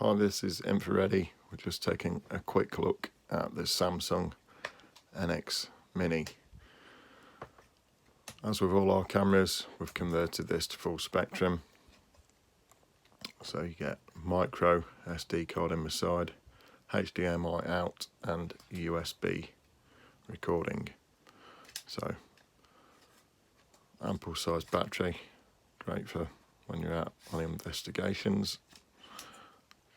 Hi, this is Infrared. We're just taking a quick look at the Samsung NX Mini. As with all our cameras, we've converted this to full spectrum. So you get micro SD card in the side, HDMI out and USB recording. So ample sized battery, great for when you're out on investigations.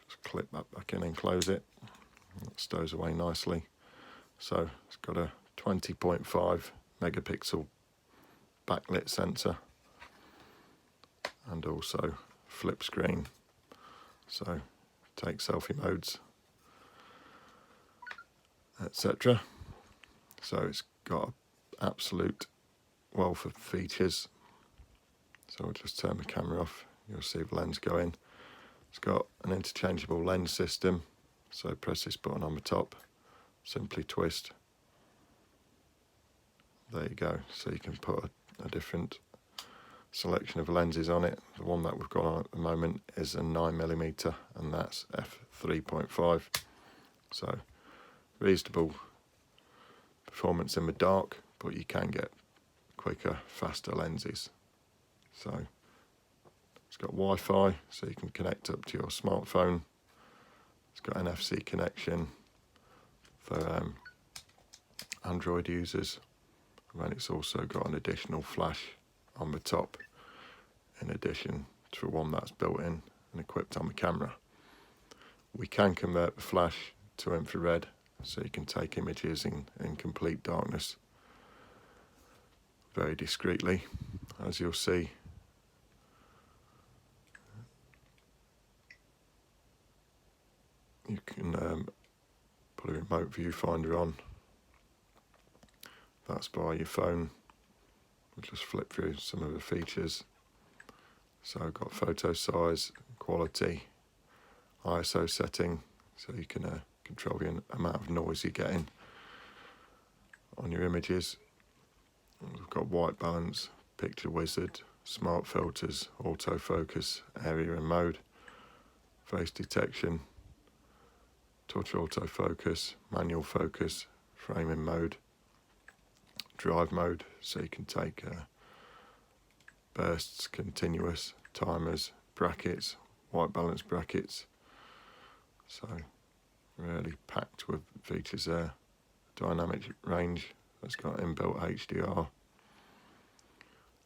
Just clip that back in and close it. It stows away nicely. So it's got a 20.5 megapixel backlit sensor and also flip screen. So take selfie modes, etc. So it's got an absolute wealth of features. So I'll just turn the camera off. You'll see the lens go in. It's got an interchangeable lens system. So press this button on the top, simply twist. There you go. So you can put a different selection of lenses on it. The one that we've got on at the moment is a 9mm and that's f3.5. So reasonable performance in the dark, but you can get quicker, faster lenses. So it's got Wi-Fi, so you can connect up to your smartphone. It's got NFC connection for Android users. And then it's also got an additional flash on the top, in addition to the one that's built in and equipped on the camera. We can convert the flash to infrared, so you can take images in complete darkness very discreetly, as you'll see. You can put a remote viewfinder on. That's by your phone. We'll just flip through some of the features. So I've got photo size, quality, ISO setting, so you can control the amount of noise you're getting on your images. We've got white balance, picture wizard, smart filters, autofocus, area and mode, face detection, touch autofocus, manual focus, framing mode, drive mode, so you can take bursts, continuous, timers, brackets, white balance brackets. So really packed with features there. Dynamic range, that's got inbuilt HDR.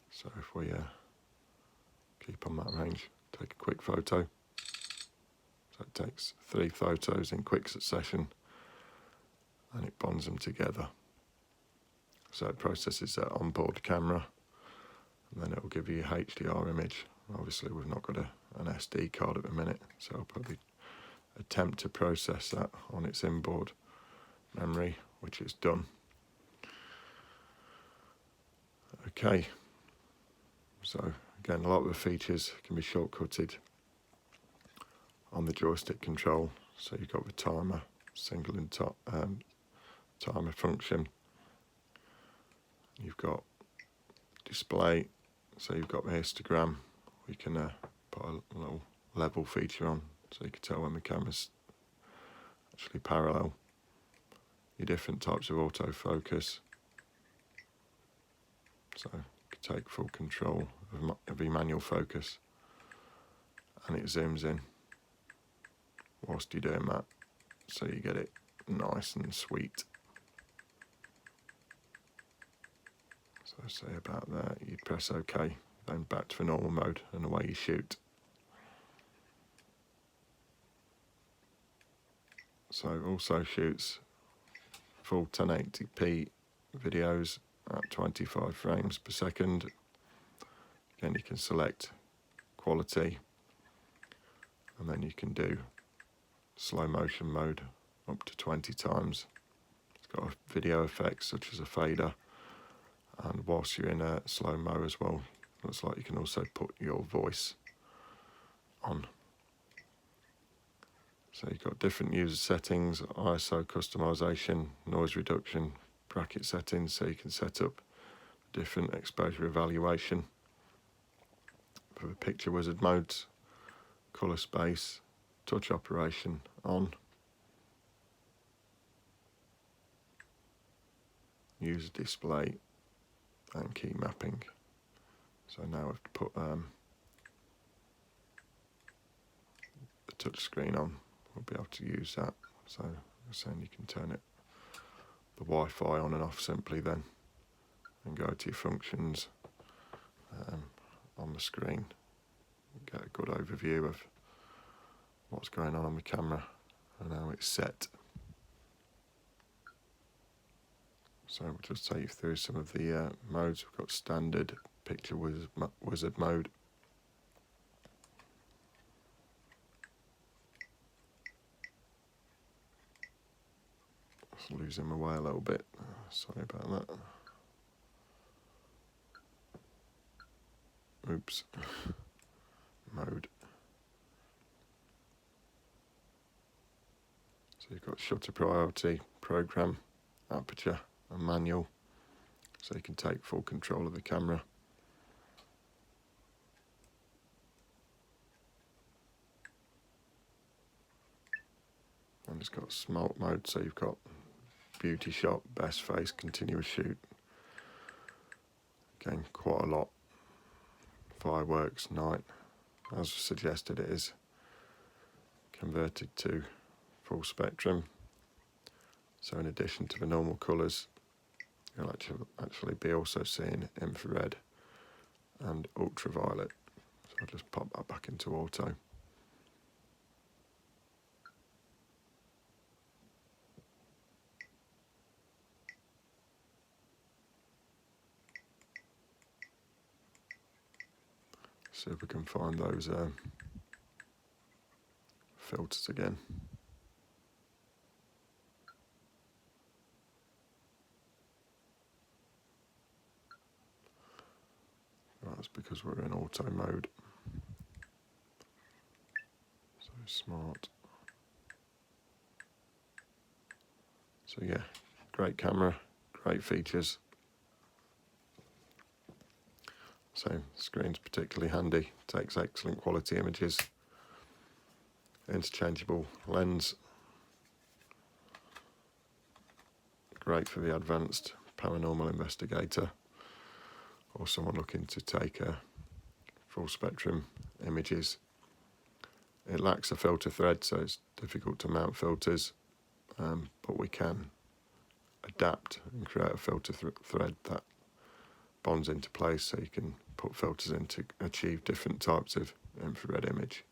So if we keep on that range, take a quick photo. So it takes 3 photos in quick succession and it bonds them together. So it processes that onboard camera and then it will give you a HDR image. Obviously we've not got an SD card at the minute, so I'll probably attempt to process that on its inboard memory, which it's done. Okay, so again, a lot of the features can be shortcutted on the joystick control. So you've got the timer, single and timer function. You've got display, so you've got the histogram. We can put a little level feature on, so you can tell when the camera's actually parallel. Your different types of autofocus. So you can take full control of your manual focus, and it zooms in whilst you're doing that, so you get it nice and sweet. So say about that, you press OK, then back to the normal mode and away you shoot. So it also shoots full 1080p videos at 25 frames per second. Again, you can select quality and then you can do slow motion mode up to 20 times. It's got a video effects such as a fader, and whilst you're in a slow-mo as well, looks like you can also put your voice on. So you've got different user settings, ISO customization, noise reduction, bracket settings, so you can set up different exposure evaluation for the picture wizard modes, colour space, touch operation on. Use display and key mapping. So now I've put the touch screen on, we'll be able to use that. So I'm saying you can turn the Wi-Fi on and off simply then, and go to your functions on the screen, get a good overview of what's going on the camera and how it's set. So we'll just take you through some of the modes. We've got standard, picture wizard mode. Just losing my way a little bit, sorry about that. Oops. Mode. So you've got shutter priority, program, aperture and manual, so you can take full control of the camera. And it's got smart mode, so you've got beauty shot, best face, continuous shoot. Again, quite a lot. Fireworks, night. As suggested, it is converted to full spectrum. So in addition to the normal colours, you'll actually be also seeing infrared and ultraviolet. So I'll just pop that back into auto. See if we can find those filters again. Right, that's because we're in auto mode. So smart. So yeah, great camera, great features. So the screen's particularly handy, takes excellent quality images. Interchangeable lens. Great for the advanced paranormal investigator or someone looking to take full spectrum images. It lacks a filter thread, so it's difficult to mount filters, but we can adapt and create a filter thread that bonds into place, so you can put filters in to achieve different types of infrared image.